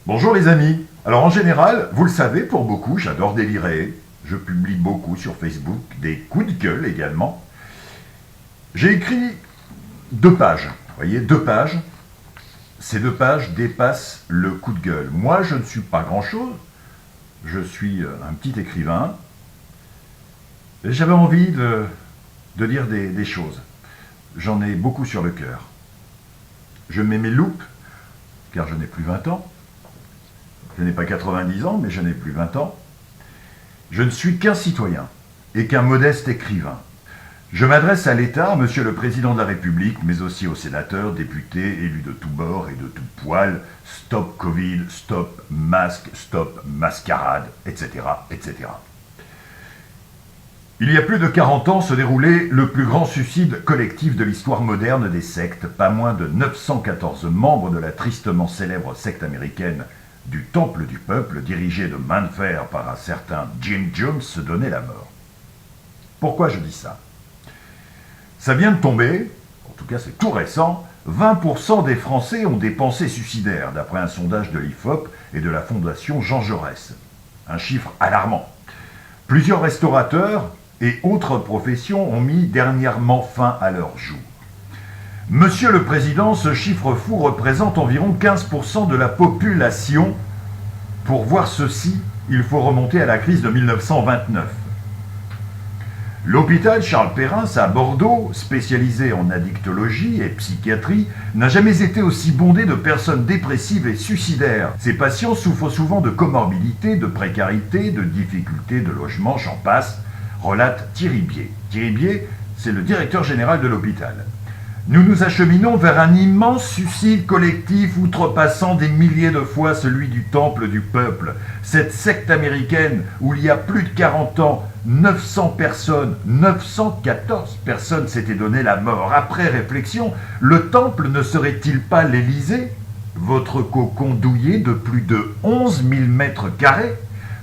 Bonjour les amis. Alors en général, vous le savez, pour beaucoup, j'adore délirer. Je publie beaucoup sur Facebook, des coups de gueule également. J'ai écrit 2 pages. Vous voyez, 2 pages. Ces 2 pages dépassent le coup de gueule. Moi, je ne suis pas grand-chose. Je suis un petit écrivain. Et j'avais envie de dire des choses. J'en ai beaucoup sur le cœur. Je mets mes loupes, car je n'ai plus 20 ans. Je n'ai pas 90 ans, mais je n'ai plus 20 ans. Je ne suis qu'un citoyen et qu'un modeste écrivain. Je m'adresse à l'État, Monsieur le Président de la République, mais aussi aux sénateurs, députés, élus de tous bords et de tout poil. Stop Covid, stop masque, stop mascarade, etc., etc. Il y a plus de 40 ans se déroulait le plus grand suicide collectif de l'histoire moderne des sectes. Pas moins de 914 membres de la tristement célèbre secte américaine du Temple du Peuple, dirigée de main de fer par un certain Jim Jones, se donnaient la mort. Pourquoi je dis ça? Ça vient de tomber, en tout cas c'est tout récent, 20% des Français ont des pensées suicidaires, d'après un sondage de l'IFOP et de la Fondation Jean Jaurès. Un chiffre alarmant. Plusieurs restaurateurs et autres professions ont mis dernièrement fin à leur jour. Monsieur le Président, ce chiffre fou représente environ 15% de la population. Pour voir ceci, il faut remonter à la crise de 1929. L'hôpital Charles Perrin à Bordeaux, spécialisé en addictologie et psychiatrie, n'a jamais été aussi bondé de personnes dépressives et suicidaires. Ces patients souffrent souvent de comorbidité, de précarité, de difficultés de logement, j'en passe, relate Thierry Bier. Thierry Bier, c'est le directeur général de l'hôpital. Nous nous acheminons vers un immense suicide collectif outrepassant des milliers de fois celui du Temple du Peuple. Cette secte américaine où il y a plus de 40 ans, 914 personnes s'étaient donné la mort. Après réflexion, le Temple ne serait-il pas l'Élysée, votre cocon douillet de plus de 11 000 mètres carrés,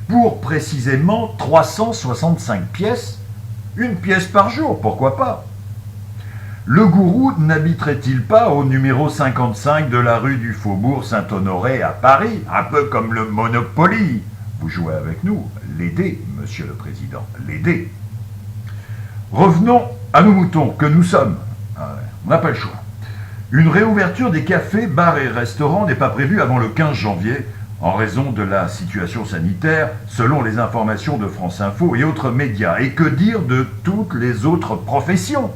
pour précisément 365 pièces? Une pièce par jour, pourquoi pas? Le gourou n'habiterait-il pas au numéro 55 de la rue du Faubourg Saint-Honoré à Paris, un peu comme le Monopoly? Vous jouez avec nous, les dés, Monsieur le Président, les dés. Revenons à nos moutons que nous sommes. On n'a pas le choix. Une réouverture des cafés, bars et restaurants n'est pas prévue avant le 15 janvier en raison de la situation sanitaire, selon les informations de France Info et autres médias. Et que dire de toutes les autres professions?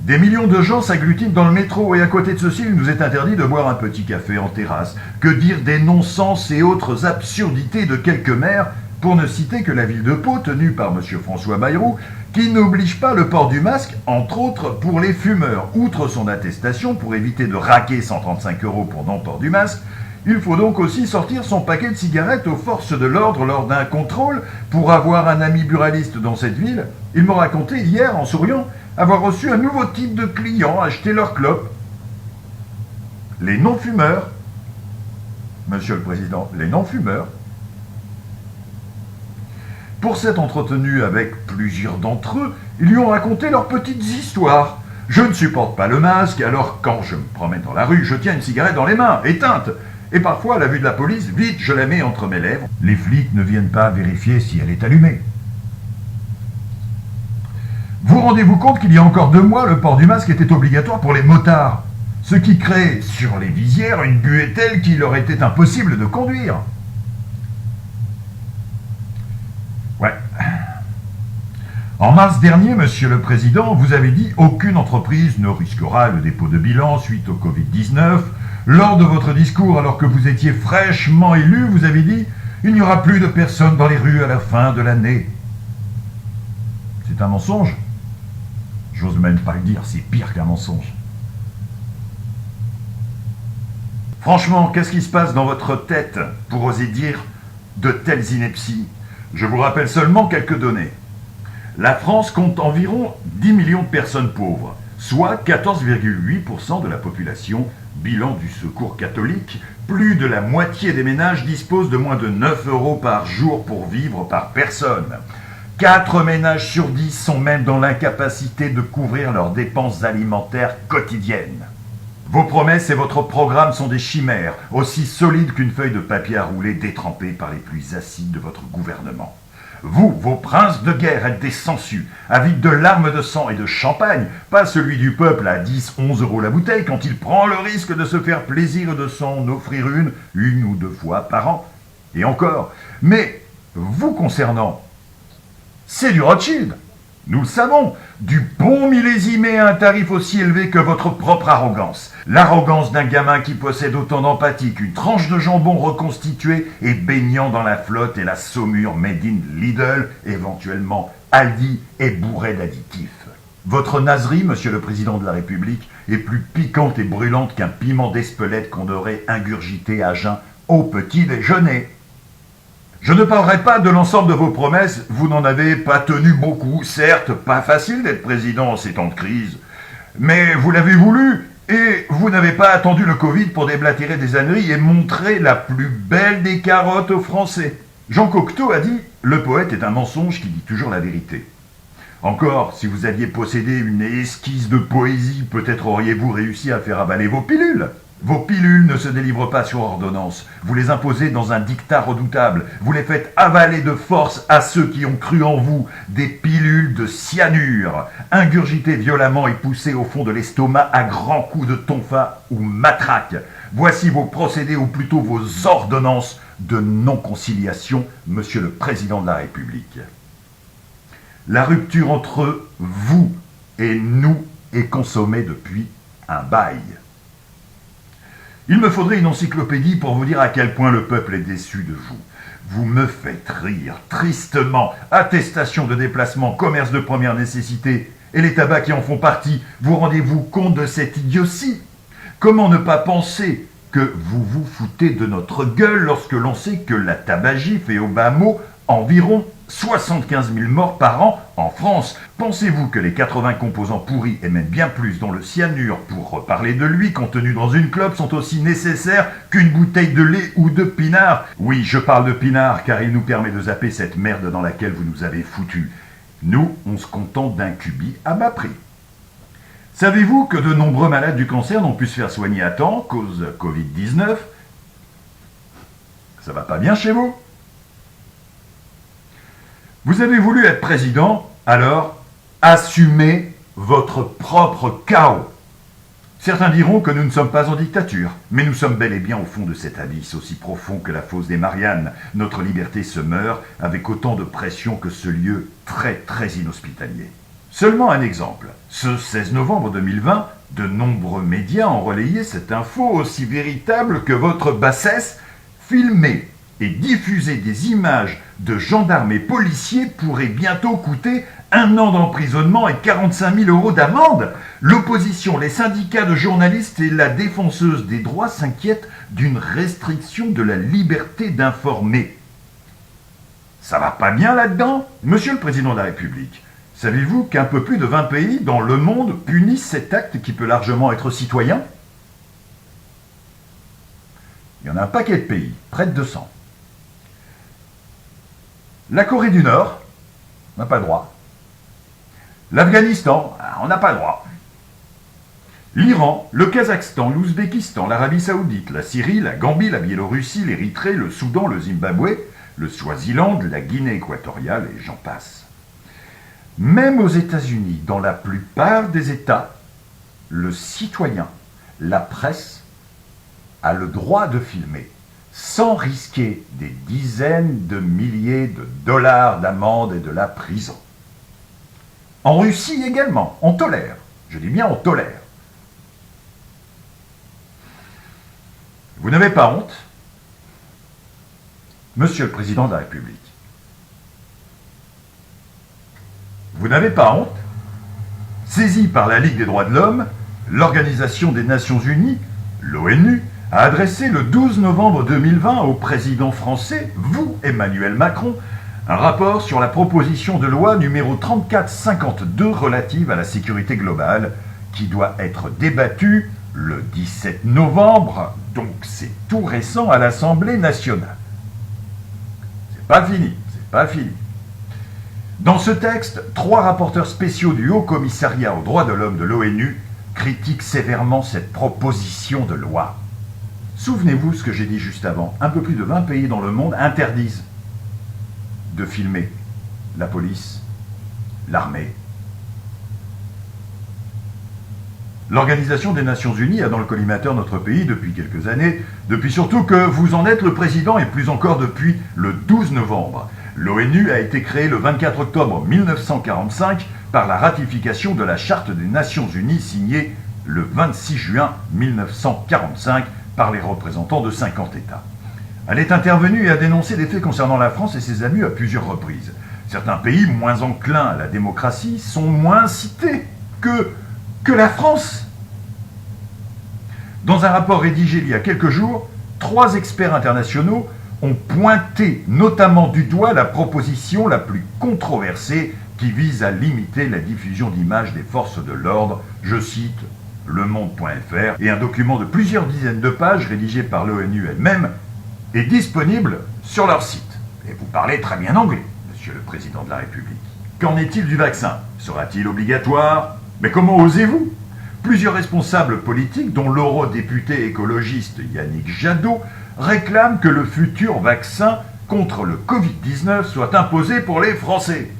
Des millions de gens s'agglutinent dans le métro et à côté de ceci, il nous est interdit de boire un petit café en terrasse. Que dire des non-sens et autres absurdités de quelques maires, pour ne citer que la ville de Pau, tenue par M. François Bayrou, qui n'oblige pas le port du masque, entre autres pour les fumeurs. Outre son attestation pour éviter de raquer 135 € pour non-port du masque, il faut donc aussi sortir son paquet de cigarettes aux forces de l'ordre lors d'un contrôle. Pour avoir un ami buraliste dans cette ville, il m'a raconté hier, en souriant, avoir reçu un nouveau type de clients acheter leurs clopes. Les non-fumeurs, Monsieur le Président, les non-fumeurs. Pour s'être entretenu avec plusieurs d'entre eux, ils lui ont raconté leurs petites histoires. Je ne supporte pas le masque, alors quand je me promène dans la rue, je tiens une cigarette dans les mains, éteinte. Et parfois, à la vue de la police, vite, je la mets entre mes lèvres. Les flics ne viennent pas vérifier si elle est allumée. Vous rendez-vous compte qu'il y a encore 2 mois, le port du masque était obligatoire pour les motards, ce qui crée sur les visières une buée telle qu'il leur était impossible de conduire. Ouais. En mars dernier, Monsieur le Président, vous avez dit « Aucune entreprise ne risquera le dépôt de bilan suite au Covid-19 ». Lors de votre discours, alors que vous étiez fraîchement élu, vous avez dit « Il n'y aura plus de personnes dans les rues à la fin de l'année ». C'est un mensonge? J'ose même pas le dire, c'est pire qu'un mensonge. Franchement, qu'est-ce qui se passe dans votre tête pour oser dire de telles inepties? Je vous rappelle seulement quelques données. La France compte environ 10 millions de personnes pauvres, soit 14,8% de la population, bilan du Secours catholique. Plus de la moitié des ménages disposent de moins de 9 € par jour pour vivre par personne. 4 ménages sur 10 sont même dans l'incapacité de couvrir leurs dépenses alimentaires quotidiennes. Vos promesses et votre programme sont des chimères, aussi solides qu'une feuille de papier à rouler détrempée par les pluies acides de votre gouvernement. Vous, vos princes de guerre, êtes des sangsues, avides de larmes de sang et de champagne, pas celui du peuple à 10, 11 euros la bouteille quand il prend le risque de se faire plaisir et de s'en offrir une ou deux fois par an. Et encore. Mais, vous concernant, c'est du Rothschild. Nous le savons, du bon millésimé à un tarif aussi élevé que votre propre arrogance. L'arrogance d'un gamin qui possède autant d'empathie qu'une tranche de jambon reconstituée et baignant dans la flotte et la saumure made in Lidl, éventuellement Aldi et bourré d'additifs. Votre naserie, monsieur le président de la République, est plus piquante et brûlante qu'un piment d'Espelette qu'on aurait ingurgité à jeun au petit déjeuner. Je ne parlerai pas de l'ensemble de vos promesses, vous n'en avez pas tenu beaucoup, certes, pas facile d'être président en ces temps de crise, mais vous l'avez voulu, et vous n'avez pas attendu le Covid pour déblatérer des âneries et montrer la plus belle des carottes aux Français. Jean Cocteau a dit « Le poète est un mensonge qui dit toujours la vérité ». Encore, si vous aviez possédé une esquisse de poésie, peut-être auriez-vous réussi à faire avaler vos pilules. Vos pilules ne se délivrent pas sur ordonnance. Vous les imposez dans un dictat redoutable. Vous les faites avaler de force à ceux qui ont cru en vous. Des pilules de cyanure, ingurgitées violemment et poussées au fond de l'estomac à grands coups de tonfa ou matraque. Voici vos procédés, ou plutôt vos ordonnances de non-conciliation, monsieur le président de la République. La rupture entre vous et nous est consommée depuis un bail. Il me faudrait une encyclopédie pour vous dire à quel point le peuple est déçu de vous. Vous me faites rire, tristement. Attestation de déplacement, commerce de première nécessité, et les tabacs qui en font partie. Vous rendez-vous compte de cette idiotie? Comment ne pas penser que vous vous foutez de notre gueule lorsque l'on sait que la tabagie fait au bas mot environ 75 000 morts par an en France. Pensez-vous que les 80 composants pourris, et même bien plus, dont le cyanure, pour reparler de lui, contenu dans une clope, sont aussi nécessaires qu'une bouteille de lait ou de pinard? Oui, je parle de pinard, car il nous permet de zapper cette merde dans laquelle vous nous avez foutus. Nous, on se contente d'un cubi à bas prix. Savez-vous que de nombreux malades du cancer n'ont pu se faire soigner à temps, cause Covid-19? Ça va pas bien chez vous? Vous avez voulu être président, alors assumez votre propre chaos. Certains diront que nous ne sommes pas en dictature, mais nous sommes bel et bien au fond de cet abysse aussi profond que la fosse des Mariannes. Notre liberté se meurt avec autant de pression que ce lieu très très inhospitalier. Seulement un exemple. Ce 16 novembre 2020, de nombreux médias ont relayé cette info aussi véritable que votre bassesse, filmée et diffuser des images de gendarmes et policiers pourrait bientôt coûter 1 an d'emprisonnement et 45 000 € d'amende. L'opposition, les syndicats de journalistes et la défenseuse des droits s'inquiètent d'une restriction de la liberté d'informer. Ça va pas bien là-dedans? Monsieur le Président de la République, savez-vous qu'un peu plus de 20 pays dans le monde punissent cet acte qui peut largement être citoyen? Il y en a un paquet de pays, près de 200. La Corée du Nord, on n'a pas le droit. L'Afghanistan, on n'a pas le droit. L'Iran, le Kazakhstan, l'Ouzbékistan, l'Arabie Saoudite, la Syrie, la Gambie, la Biélorussie, l'Érythrée, le Soudan, le Zimbabwe, le Swaziland, la Guinée équatoriale et j'en passe. Même aux États-Unis, dans la plupart des États, le citoyen, la presse, a le droit de filmer, sans risquer des dizaines de milliers de dollars d'amende et de la prison. En Russie également, on tolère. Je dis bien on tolère. Vous n'avez pas honte, Monsieur le Président de la République? Vous n'avez pas honte? Saisi par la Ligue des droits de l'homme, l'Organisation des Nations Unies, l'ONU, a adressé le 12 novembre 2020 au président français, vous, Emmanuel Macron, un rapport sur la proposition de loi numéro 3452 relative à la sécurité globale, qui doit être débattue le 17 novembre, donc c'est tout récent, à l'Assemblée nationale. C'est pas fini, c'est pas fini. Dans ce texte, 3 rapporteurs spéciaux du Haut Commissariat aux droits de l'homme de l'ONU critique sévèrement cette proposition de loi. Souvenez-vous ce que j'ai dit juste avant. Un peu plus de 20 pays dans le monde interdisent de filmer la police, l'armée. L'Organisation des Nations Unies a dans le collimateur notre pays depuis quelques années, depuis surtout que vous en êtes le président et plus encore depuis le 12 novembre. L'ONU a été créée le 24 octobre 1945 par la ratification de la Charte des Nations Unies signée le 26 juin 1945 par les représentants de 50 États. Elle est intervenue et a dénoncé des faits concernant la France et ses abus à plusieurs reprises. Certains pays moins enclins à la démocratie sont moins cités que la France. Dans un rapport rédigé il y a quelques jours, 3 experts internationaux ont pointé notamment du doigt la proposition la plus controversée qui vise à limiter la diffusion d'images des forces de l'ordre, je cite lemonde.fr, et un document de plusieurs dizaines de pages rédigé par l'ONU elle-même est disponible sur leur site. Et vous parlez très bien anglais, Monsieur le Président de la République. Qu'en est-il du vaccin? Sera-t-il obligatoire? Mais comment osez-vous? Plusieurs responsables politiques, dont l'eurodéputé écologiste Yannick Jadot, réclament que le futur vaccin contre le Covid-19 soit imposé pour les Français.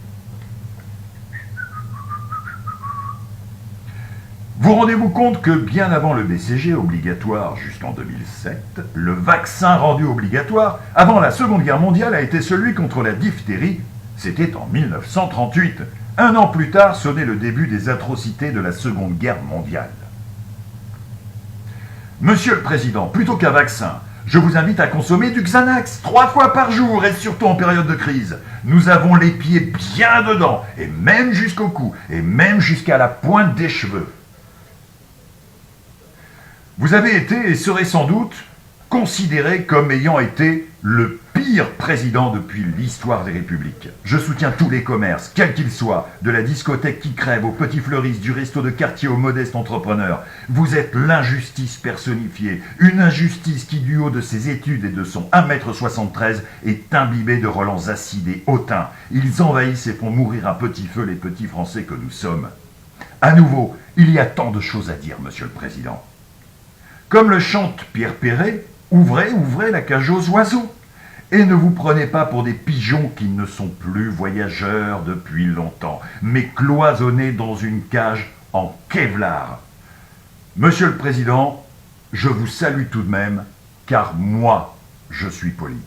Vous rendez-vous compte que bien avant le BCG obligatoire jusqu'en 2007, le vaccin rendu obligatoire avant la Seconde Guerre mondiale a été celui contre la diphtérie, c'était en 1938. Un an plus tard sonnait le début des atrocités de la Seconde Guerre mondiale. Monsieur le Président, plutôt qu'un vaccin, je vous invite à consommer du Xanax 3 fois par jour et surtout en période de crise. Nous avons les pieds bien dedans, et même jusqu'au cou, et même jusqu'à la pointe des cheveux. Vous avez été et serez sans doute considéré comme ayant été le pire président depuis l'histoire des républiques. Je soutiens tous les commerces, quels qu'ils soient, de la discothèque qui crève aux petits fleuristes, du resto de quartier aux modestes entrepreneurs. Vous êtes l'injustice personnifiée, une injustice qui, du haut de ses études et de son 1,73 m, est imbibée de relents acides et hautains. Ils envahissent et font mourir à petit feu les petits Français que nous sommes. À nouveau, il y a tant de choses à dire, Monsieur le Président. Comme le chante Pierre Perret, ouvrez, ouvrez la cage aux oiseaux. Et ne vous prenez pas pour des pigeons qui ne sont plus voyageurs depuis longtemps, mais cloisonnés dans une cage en Kevlar. Monsieur le Président, je vous salue tout de même, car moi, je suis poli.